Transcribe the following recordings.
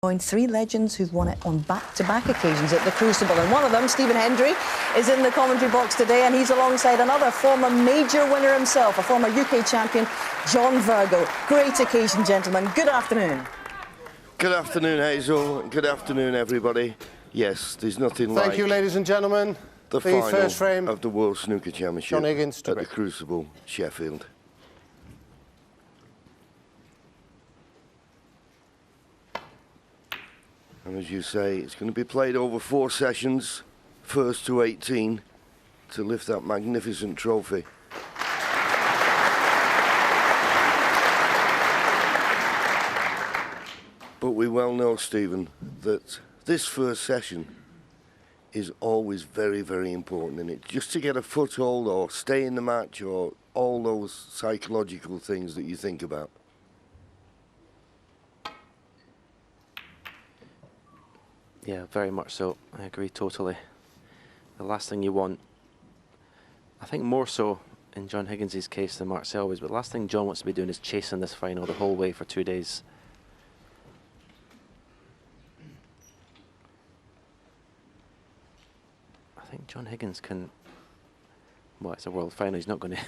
Joined three legends who've won it on back-to-back occasions at the Crucible, and one of them, Stephen Hendry, is in the commentary box today, and he's alongside another former major winner himself, a former UK champion, John Virgo. Great occasion, gentlemen. Good afternoon. Good afternoon, Hazel. Good afternoon, everybody. Yes, there's nothing like... Thank you, ladies and gentlemen. The final first frame of the World Snooker Championship John Higgins at the Crucible, Sheffield. And as you say, it's going to be played over 4 sessions, first to 18, to lift that magnificent trophy. But we well know, Stephen, that this first session is always very, very important in it. Just to get a foothold or stay in the match or all those psychological things that you think about. Yeah, very much so. I agree totally. The last thing you want, I think more so in John Higgins' case than Mark Selby's, but the last thing John wants to be doing is chasing this final the whole way for 2 days. I think John Higgins can, well, it's a world final, he's not going to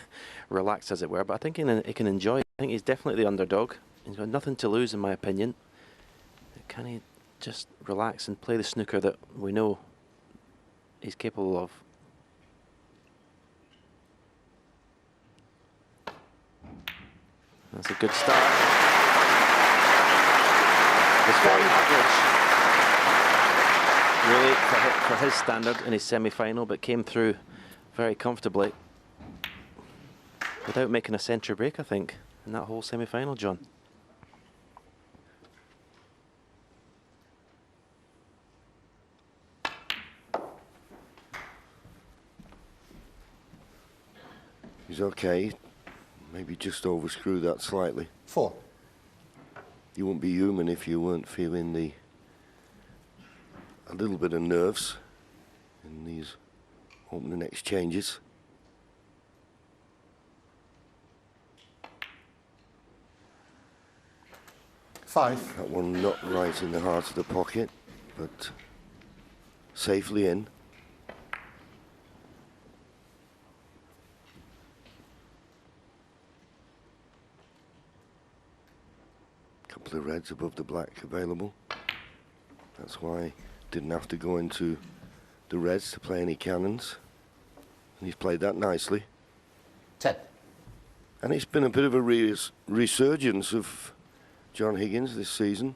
relax, as it were, but I think he can enjoy it. I think he's definitely the underdog. He's got nothing to lose, in my opinion. Can he just relax and play the snooker that we know he's capable of? That's a good start. It's very average, really, for his standard in his semi-final, but came through very comfortably without making a century break, I think, in that whole semi-final, John. He's okay. Maybe just overscrew that slightly. 4. You wouldn't be human if you weren't feeling a little bit of nerves in these opening exchanges. Five. That one not right in the heart of the pocket, but safely in. Couple of reds above the black available. That's why didn't have to go into the reds to play any cannons. And he's played that nicely. 10. And it's been a bit of a resurgence of John Higgins this season.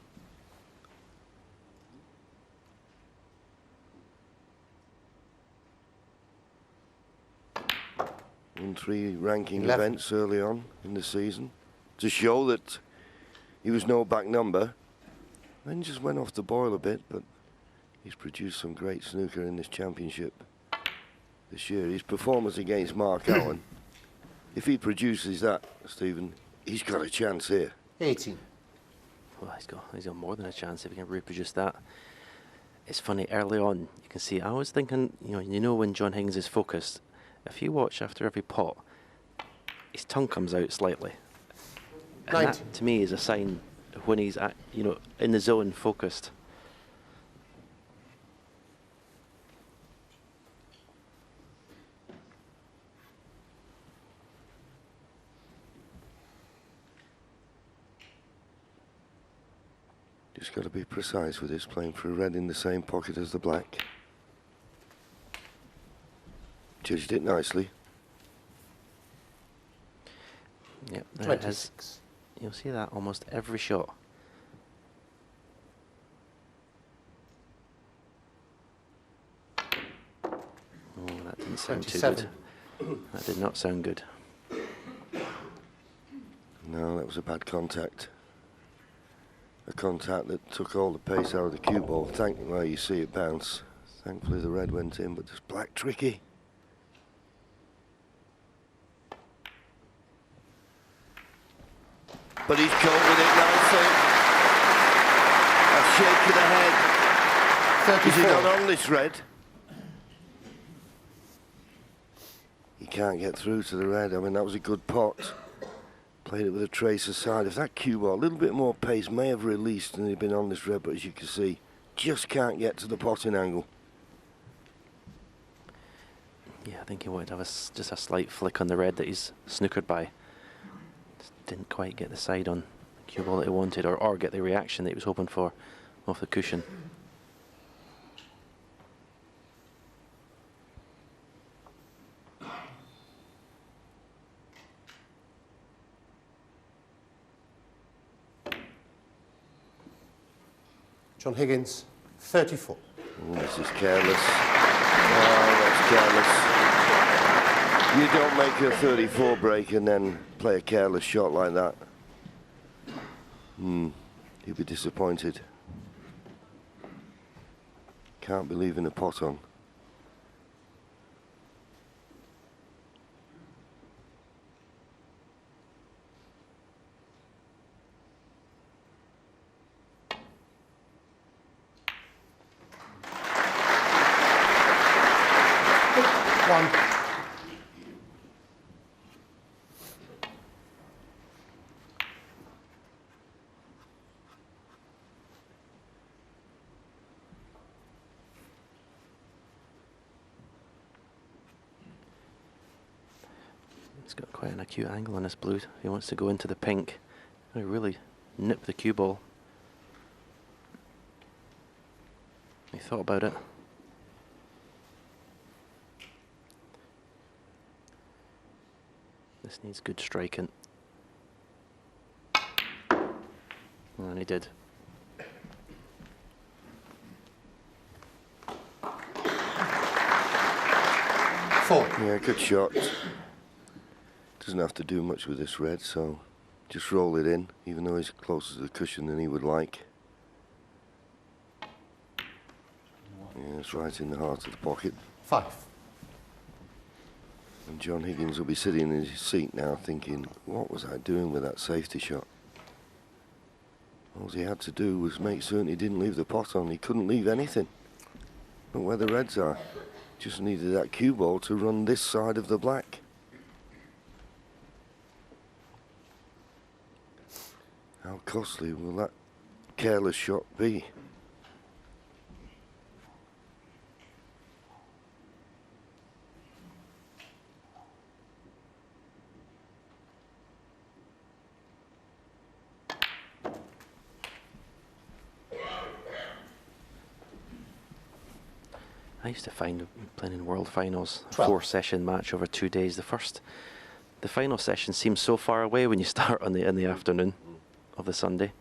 Won 3 ranking 11. events early on in the season to show that he was no back number. Then just went off the boil a bit, but he's produced some great snooker in this championship this year. His performance against Mark Allen, if he produces that, Stephen, he's got a chance here. 18. Well, he's got more than a chance if he can reproduce that. It's funny, early on, you can see, I was thinking, you know when John Higgins is focused, if you watch after every pot, his tongue comes out slightly. And that, to me, is a sign of when he's at, in the zone, focused. Just got to be precise with this, playing for a red in the same pocket as the black. Judged it nicely. Yep, there it is. You'll see that almost every shot. Oh, that didn't sound too good. That did not sound good. No, that was a bad contact. A contact that took all the pace out of the cue ball. Well, you see it bounce. Thankfully the red went in, but this black tricky. But he's caught with it nicely. A shake of the head. 34. Is he not on this red? He can't get through to the red. I mean, that was a good pot. Played it with a tracer side. If that cue ball, a little bit more pace, may have released and he'd been on this red, but as you can see, just can't get to the potting angle. Yeah, I think he wanted to have just a slight flick on the red that he's snookered by. Just didn't quite get the side on the cue ball that he wanted, or get the reaction that he was hoping for off the cushion. John Higgins, 34. Oh, this is careless. Oh, that's careless. You don't make a 34 break and then play a careless shot like that. He'll be disappointed. Can't be leaving a pot on. One. He's got quite an acute angle on this blue. He wants to go into the pink. He really nip the cue ball. He thought about it. This needs good striking. And he did. Four. Yeah, good shot. Doesn't have to do much with this red, so just roll it in, even though he's closer to the cushion than he would like. Yeah, it's right in the heart of the pocket. 5. And John Higgins will be sitting in his seat now thinking, what was I doing with that safety shot? All he had to do was make certain he didn't leave the pot on. He couldn't leave anything. But where the reds are, just needed that cue ball to run this side of the black. How costly will that careless shot be? I used to find playing in World Finals, a 12. 4-session match over 2 days. The final session seems so far away when you start in the afternoon of the Sunday.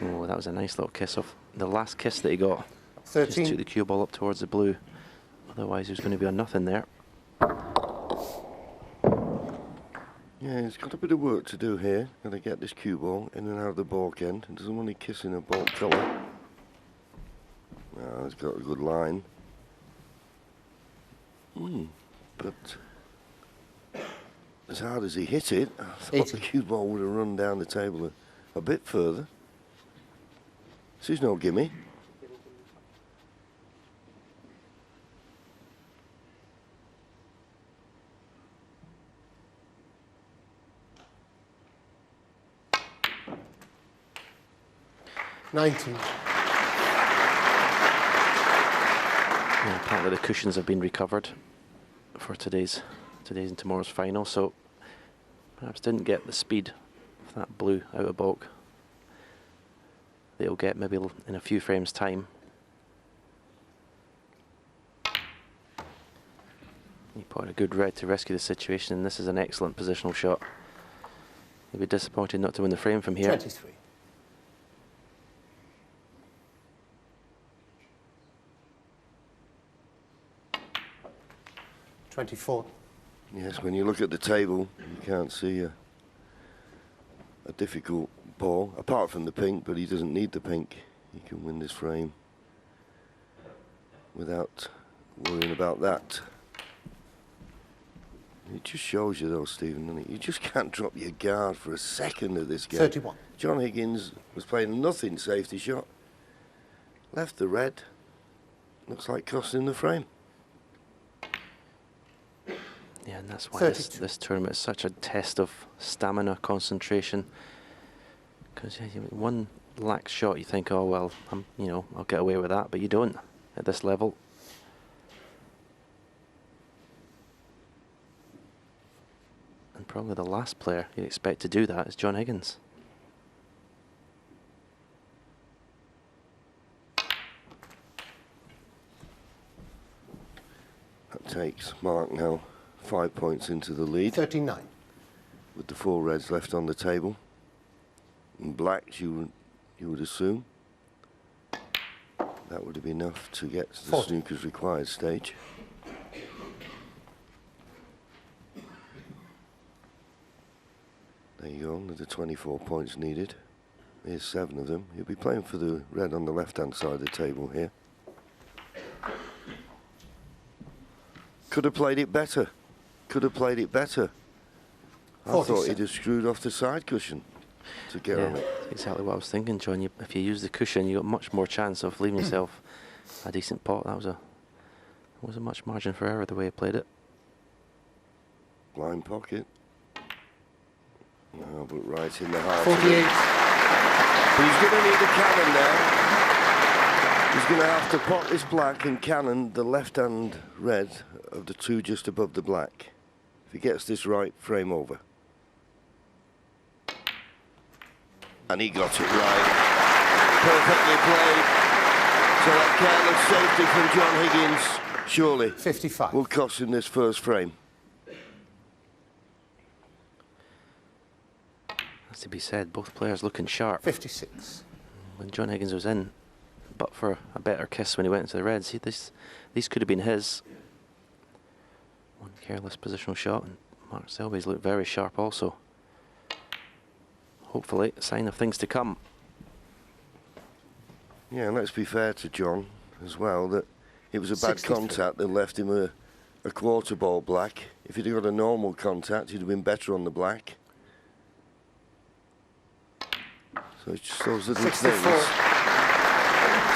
Oh, that was a nice little kiss off. The last kiss that he got. 13. Just took the cue ball up towards the blue. Otherwise, he was going to be on nothing there. Yeah, he's got a bit of work to do here. Got to get this cue ball in and out of the balk end. He doesn't want to kiss in a balk colour. No, he's got a good line. But as hard as he hit it, I thought 80. the cue ball would have run down the table a bit further. This is no gimme. Nineteen. Yeah, apparently the cushions have been recovered for today's and tomorrow's final, so perhaps didn't get the speed of that blue out of balk that he'll get maybe in a few frames' time. He put a good red to rescue the situation, and this is an excellent positional shot. He'll be disappointed not to win the frame from here. 23. $24. Yes, when you look at the table, you can't see a difficult ball, apart from the pink, but he doesn't need the pink. He can win this frame without worrying about that. It just shows you though, Stephen, doesn't it? You just can't drop your guard for a second of this game. 31. John Higgins was playing a nothing safety shot. Left the red. Looks like costing the frame. Yeah, and that's why 32. this tournament is such a test of stamina, concentration. Because one lax shot, you think, oh well, I'll get away with that, but you don't at this level. And probably the last player you'd expect to do that is John Higgins. That takes Mark now 5 points into the lead. 39. With the 4 reds left on the table. And blacks, you would assume. That would have been enough to get to the 40. snooker's required stage. There you go, another 24 points needed. Here's 7 of them. He'll be playing for the red on the left-hand side of the table here. Could have played it better. Could have played it better. I 47. thought he'd have screwed off the side cushion to get on it. That's exactly what I was thinking, John. If you use the cushion, you got much more chance of leaving yourself a decent pot. That was a much margin for error the way he played it. Blind pocket. No, but right in the heart. 48. But he's going to need a cannon now. He's going to have to pot this black and cannon the left-hand red of the 2 just above the black. If he gets this right, frame over. And he got it right. Perfectly played. So that careless safety from John Higgins, surely, 55. will cost him this first frame. Has to be said, both players looking sharp. 56. When John Higgins was in, but for a better kiss when he went into the reds, these could have been his. One careless positional shot, and Mark Selby's looked very sharp also. Hopefully, a sign of things to come. Yeah, and let's be fair to John as well, that it was a bad 63. contact that left him a quarter ball black. If he'd have got a normal contact, he'd have been better on the black. So it's just those little 64. things.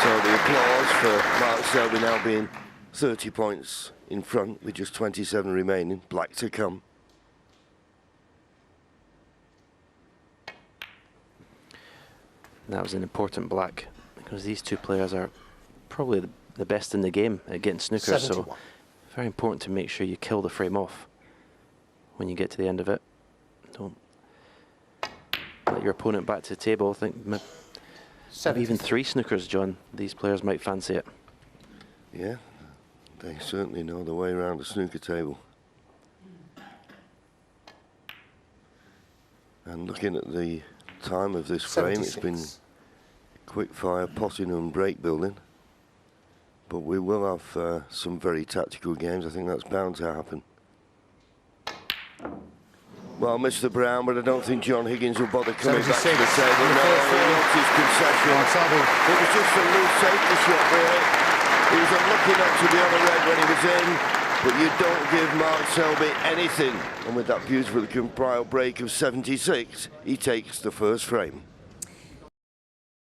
So the applause for Mark Selby now being 30 points in front with just 27 remaining. Black to come. That was an important black, because these 2 players are probably the best in the game at getting snooker. 71. So very important to make sure you kill the frame off when you get to the end of it. Don't let your opponent back to the table. I think maybe even 3 snookers, John. These players might fancy it. Yeah, they certainly know the way around the snooker table. And looking at the time of this frame, it's been quick fire potting and break building. But we will have some very tactical games. I think that's bound to happen. Well, Mr. Brown, but I don't think John Higgins will bother coming back to the table. No, he wants his concession. It was just a loose safety shot, really. He was unlucky not to be on the red when he was in, but you don't give Mark Selby anything. And with that beautiful compile break of 76, he takes the first frame.